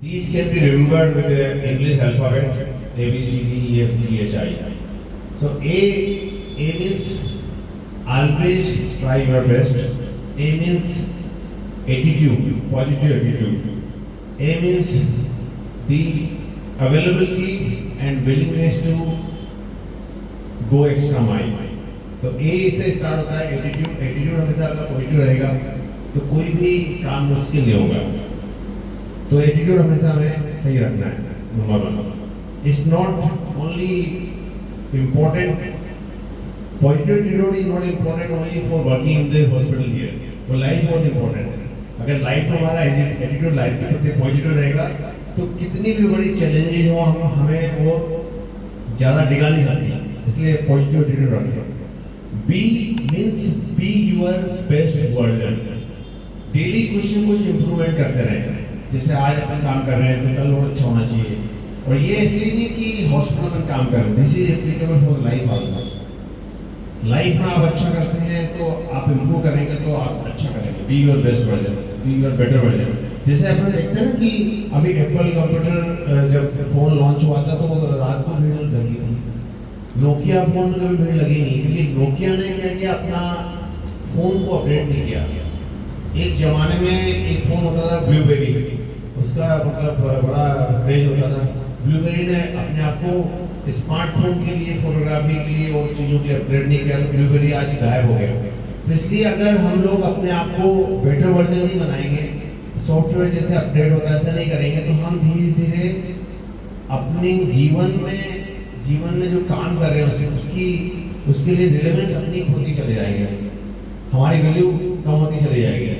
These can be remembered with the English alphabet A B C D E F G H I. So A means always try your best. A means attitude, positive attitude. A means the availability and willingness to go extra mile. तो ए से start होता है attitude. Attitude हमेशा अगर positive रहेगा तो कोई भी काम मुश्किल नहीं होगा। तो एटीट्यूड हमेशा हमें सही रखना है। Number 1, it's not only important, positive attitude is not important only for working in the hospital here, वो लाइफ बहुत इम्पोर्टेंट है। अगर लाइफ में हमारा एटीट्यूड लाइफ के प्रति पॉजिटिव रहेगा तो कितनी भी बड़ी चैलेंजेस हो हमें वो ज़्यादा डिगा नहीं सकती, इसलिए पॉजिटिव एटीट्यूड रखें। B means be your best version. Daily कुछ न कुछ इम्प्रूवमेंट करते रहें। जैसे आज अपन काम कर रहे हैं तो कल और अच्छा होना चाहिए, और ये इसलिए नहीं कि हॉस्पिटल में काम कर रहे हैं, this is applicable for life also. Life में आप अच्छा करते हैं तो आप इम्प्रूव करेंगे तो आप अच्छा करेंगे। Be your best version, be your better version. जैसे अपन देखते हैं ना कि अभी एप्पल कंप्यूटर जब फोन लॉन्च हुआ था तो रात को भीड़ लगी थी। नोकिया फोन में कभी भीड़ लगी नहीं, क्योंकि नोकिया ने क्या किया, अपना फोन को अपडेट नहीं किया। एक जमाने में एक फोन होता था ब्लूबेरी, उसका मतलब बड़ा क्रेज होता था। ब्लूबेरी ने अपने आप को स्मार्टफोन के लिए, फोटोग्राफी के लिए और चीज़ों के लिए अपडेट नहीं किया, तो ब्लूबेरी आज गायब हो गया। तो इसलिए अगर हम लोग अपने आप को बेटर वर्जन नहीं बनाएंगे, सॉफ्टवेयर जैसे अपडेट होता है ऐसा नहीं करेंगे, तो हम धीरे धीरे अपने जीवन में जो काम कर रहे हैं उसके लिए रिलेवेंस अपनी खोती चले जाएंगे, हमारी वैल्यू कम होती चली जाएगी।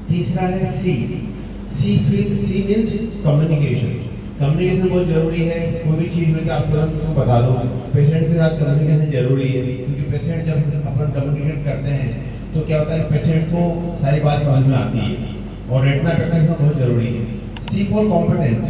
तीसरा है सी मीन्स कम्युनिकेशन। कम्युनिकेशन बहुत जरूरी है। कोई भी चीज़ में आप तुरंत उसको बता दो। पेशेंट के साथ कम्युनिकेशन जरूरी है, क्योंकि पेशेंट जब अपन कम्युनिकेट करते हैं तो क्या होता है, पेशेंट को सारी बात समझ में आती है, और रेटिना प्रैक्टिस बहुत जरूरी है। सी फॉर कॉम्पिटेंस,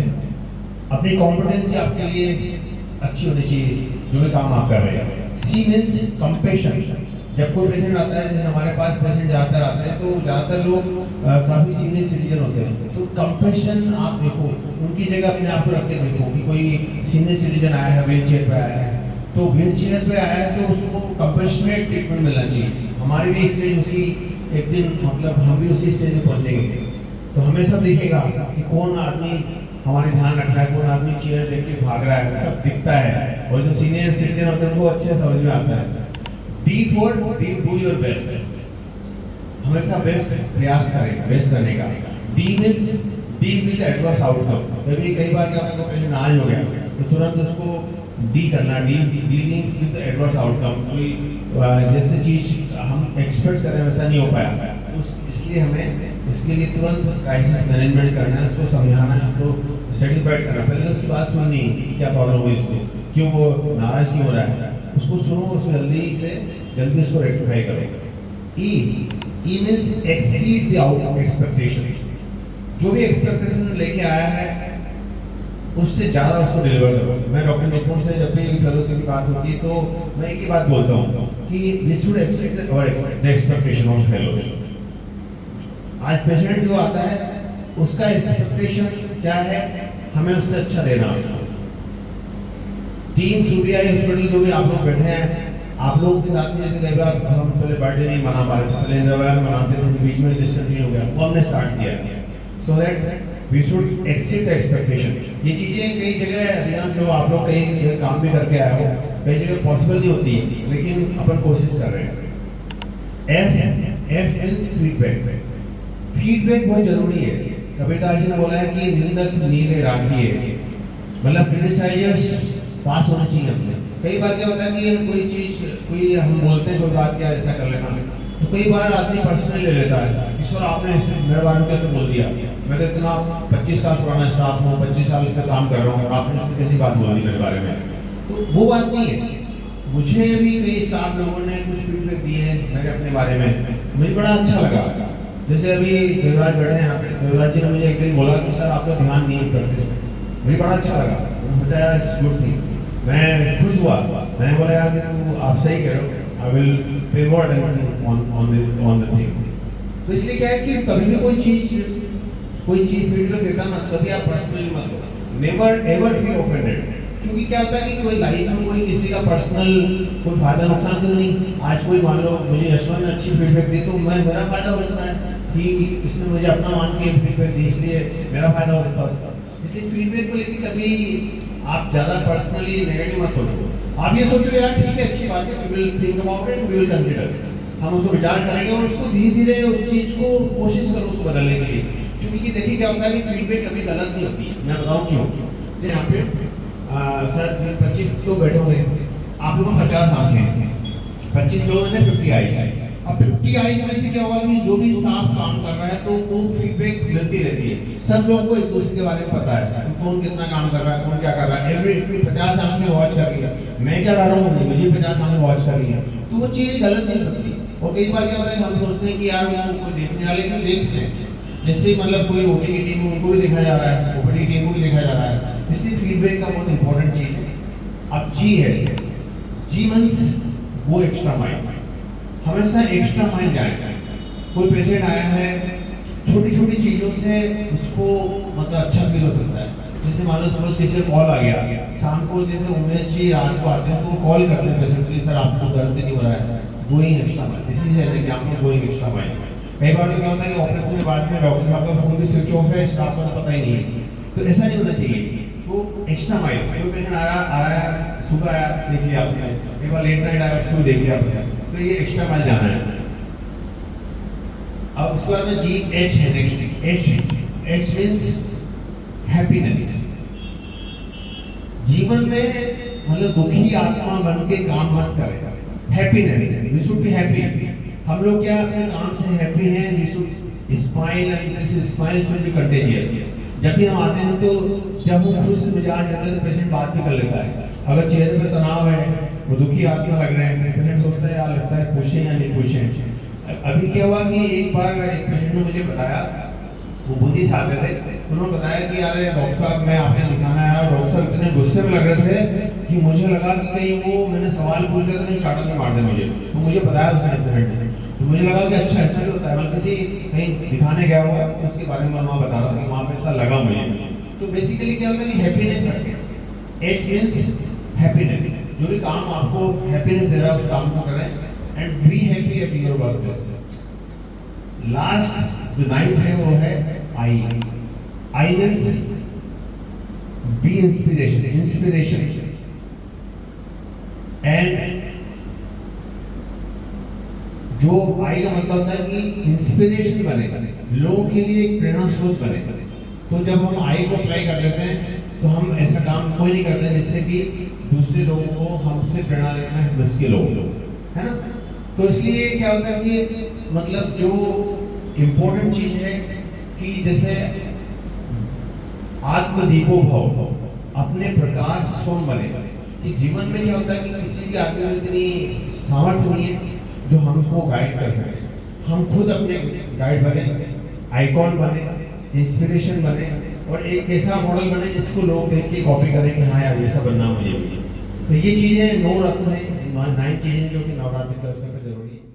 अपनी कॉम्पिटेंसी आपके लिए अच्छी होनी चाहिए जो भी काम आप कर रहे हैं। C means compassion. जब कोई पेशेंट आता है, जैसे हमारे पास पेशेंट ज़्यादातर आते हैं तो ज़्यादातर लोग काफ़ी सीनियर सिटीजन होते हैं, तो कंपेशन आप देखो, उनकी जगह अपने आप को रख के देखो कि कोई सीनियर सिटीजन आया है, व्हील चेयर पर आया है, तो व्हील चेयर पर आया है तो उसको कंपेशनेट ट्रीटमेंट मिलना चाहिए। हमारी भी स्टेज उसी एक दिन मतलब हम भी उसी स्टेज पर पहुँचेंगे तो हमें सब दिखेगा कि कौन आदमी हमारे ध्यान रख रहा है, कौन आदमी चेयर लेके भाग रहा है, सब दिखता है। और जो सीनियर सिटीजन होते हैं उनको अच्छे समझ में आता है। D for do your best, हमेशा बेस्ट प्रयास करें, बेस्ट करने का। D means deal with adverse outcome. कई बार क्या होता है, पेशेंट नाराज हो गया तो तुरंत उसको डी करना, डीलिंग विद एडवर्स आउटकम। कोई जैसे चीज़ हम एक्सपेक्ट कर रहे हैं वैसा नहीं हो पाया, इसलिए हमें इसके लिए तुरंत क्राइसिस मैनेजमेंट करना है, उसको समझाना है, उसको सेटिस्फाइड करना। पहले तो उसकी बात सुननी कि क्या प्रॉब्लम हुई इसको, क्यों वो नाराज क्यों हो रहा है, उसको सुनो, उसको जल्दी उसको रेक्टिफाई करो। E means exceed the out expectation. जो भी एक्सपेक्टेशन लेके आया है उससे ज़्यादा उसको डिलीवर करो। मैं डॉक्टर निपुण से जब भी फेलोशिप की बात होती है तो मैं एक ही बात बोलता हूँ कि we should accept the expectation of fellows. आज पेशेंट जो आता है उसका एक्सपेक्टेशन क्या है, हमें उससे अच्छा देना है उसको। टीम सूर्या हॉस्पिटल जो भी आप लोग बैठे हैं, आप लोगों के साथ में जैसे कई बार हम पहले बर्थडे नहीं मना पा रहे थे, पहले इंद्रवाल मनाते थे, बीच में डिस्कंटिन्यू हो गया, वो हमने स्टार्ट किया so that we should exceed the expectation. ये चीज़ें कई जगह अधिकांश लोग आप लोग कई काम भी करके आए हो, कई जगह पॉसिबल नहीं होती है, लेकिन अपन कोशिश कर रहे हैं। F means feedback. फीडबैक बहुत जरूरी है। कबीरदास जी ने बोला है कि निंदक नीरे राखिए, मतलब क्रिटिसाइजर्स पास होना चाहिए अपने। कई बार क्या होता है कि कोई चीज़ कोई हम बोलते हैं कोई बात क्या ऐसा कर लेना, तो कई बार आदमी पर्सनल ले लेता है, ईश्वर आपने मेरे बारे में कैसे बोल दिया, मैं तो इतना 25 साल पुराना स्टाफ हूँ, 25 साल से काम कर रहा हूँ और आपने इससे कैसी बात बोल दी मेरे बारे में। तो वो बात नहीं है। मुझे भी कई स्टाफ लोगों ने कुछ फीडबैक दिए हैं मेरे अपने बारे में, मुझे बड़ा अच्छा लगा। जैसे अभी देवराज बैठे हैं यहाँ पे, देवराज जी ने मुझे एक दिन बोला कि सर आपका ध्यान नहीं है प्रैक्टिस में, मुझे बड़ा अच्छा लगा। मैंने सोचा यार गुड थी, मैं खुश हुआ। मैंने बोला यार कि तू आप सही कह रहे हो, I will pay more attention on the thing. तो इसलिए क्या है कि कभी भी कोई चीज़ कोई चीज फीडबैक देता ना, कभी आप पर्सनली मत लो, नेवर एवर फील ऑफेंडेड। क्योंकि क्या होता है कि कोई लाइफ में कोई किसी का पर्सनल कोई फायदा नुकसान तो नहीं। आज कोई मान लो मुझे यशवंत ने अच्छी फीडबैक दी तो मैं मेरा फायदा हो जाता है कि इसने मुझे अपना मान के फीडबैक दी, इसलिए मेरा फायदा हो जाता है। इसलिए फीडबैक को लेकर कभी आप ज़्यादा पर्सनली नेगेटिव मत सोचो। आप ये सोचो यार ठीक है, अच्छी बात है, we will think about it, we will consider, हम उसको विचार करेंगे और उसको धीरे धीरे उस चीज़ को कोशिश करो उसको बदलने के लिए। क्योंकि देखिए क्या होता है कि फीडबैक कभी गलत नहीं होती है। मैं बताऊँ क्यों। यहाँ पे सर 25 तो बैठे हुए हैं, आप लोगों को 50 आंखें हैं, 25 लोगों ने 50 आई है। अब 50 आई में से क्या होगा कि जो भी स्टाफ काम कर रहा है तो वो फीडबैक मिलती रहती है। सब लोगों को एक दूसरे के बारे में पता है कि कौन कितना काम कर रहा है, कौन क्या कर रहा है। एवरी 50 आंखें वॉच कर रही है, मैं क्या कर रहा हूँ मुझे 50 आंखें वॉच कर रही है, तो वो चीज़ गलत नहीं हो सकती। और कई बार क्या होता है कि हम सोचते हैं कि यार वो देखने वाले क्यों देख रहे हैं, जैसे मतलब कोई ओटी की टीम उनको भी देखा जा रहा है, ओपीडी टीम को भी देखा जा रहा है। इसलिए फीडबैक का बहुत इंपॉर्टेंट चीज है। अब जी है, जी मींस वो एक्स्ट्रा माइल, हमेशा एक्स्ट्रा माइल जाए। कोई पेशेंट आया है, छोटी छोटी चीजों से उसको मतलब अच्छा फील हो सकता है। जैसे मान लो सपोज किसी का कॉल आ गया शाम को, जैसे उमेश जी रात को आते हैं तो वो कॉल करते हैं पेशेंट को, सर आपको दर्द नहीं हो रहा है, going extra mile, this is an example going extra mile. कई बार तो क्या होता है कि ऑपरेशन के बाद में डॉक्टर साहब का फोन भी स्विच ऑफ है, स्टाफ को तो पता ही नहीं है, तो ऐसा नहीं होना चाहिए। वो एक्स्ट्रा माइल, कोई पेशेंट आ रहा है सुबह आया देख लिया आपने, एक बार लेट नाइट आया उसको भी देख लिया आपने, तो ये एक्स्ट्रा माइल जाना है। अब उसके बाद में जी एच है नेक्स्ट, एच मीन्स हैप्पीनेस। जीवन में मतलब दुखी आत्मा बन के काम मत करें, happiness, we should be happy. हम लोग क्या अपने काम से हैप्पी हैं, we should smile and this smile should be contagious. जब भी हम आते हैं तो जब वो खुश मिजाज रहते हैं तो पेशेंट बात भी कर लेता है। अगर चेहरे पे तनाव है, वो दुखी आत्मा लग रहे हैं, पेशेंट सोचता है यार लगता है पूछें या नहीं पूछें। अभी क्या हुआ कि एक बार एक पेशेंट ने मुझे बताया, वो बुद्धि से आते थे, उन्होंने बताया कि यार डॉक्टर साहब मैं आपने दिखाना आया, डॉक्टर साहब इतने गुस्से में लग रहे थे कि मुझे लगा कि कहीं वो मैंने सवाल पूछ लिया था कहीं चाटक में मार दे मुझे, तो मुझे बताया उसने पेशेंट ने, तो मुझे लगा कि अच्छा ऐसा भी होता है। मैं किसी कहीं दिखाने गया हुआ तो उसके बारे में वहाँ बता रहा था कि वहाँ पे ऐसा लगा मुझे। तो बेसिकली क्या होता है कि हैप्पीनेस रखें, एच मीन्स हैप्पीनेस, जो भी काम आपको हैप्पीनेस दे रहा है उस काम को करें and be happy at your work place. Last जो 9th है वो है I, I means be inspiration, inspiration and जो आई का मतलब होता है कि इंस्पिरेशन बने, लोगों के लिए एक प्रेरणा स्रोत बने। तो जब हम आई को अप्लाई कर लेते हैं तो हम ऐसा काम कोई नहीं करते जिससे कि दूसरे लोगों को हमसे प्रेरणा लेना है मुश्किल हो, है ना। तो इसलिए क्या होता है कि मतलब जो इम्पोर्टेंट चीज है कि जैसे आत्मदीपो भव, अपने प्रकाश स्वयं बने। कि जीवन में क्या होता है कि किसी के आगे में इतनी सामर्थ्य नहीं है जो हमको गाइड कर सके, हम खुद अपने गाइड बने, आइकॉन बने, इंस्पिरेशन बने और एक ऐसा मॉडल बने जिसको लोग देख के कॉपी करें कि हाँ यार ऐसा बनना मुझे भी। तो ये चीज़ें 9 रत्न है, 9 चीज़ें जो कि नवरात्रि के अवसर पर जरूरी है।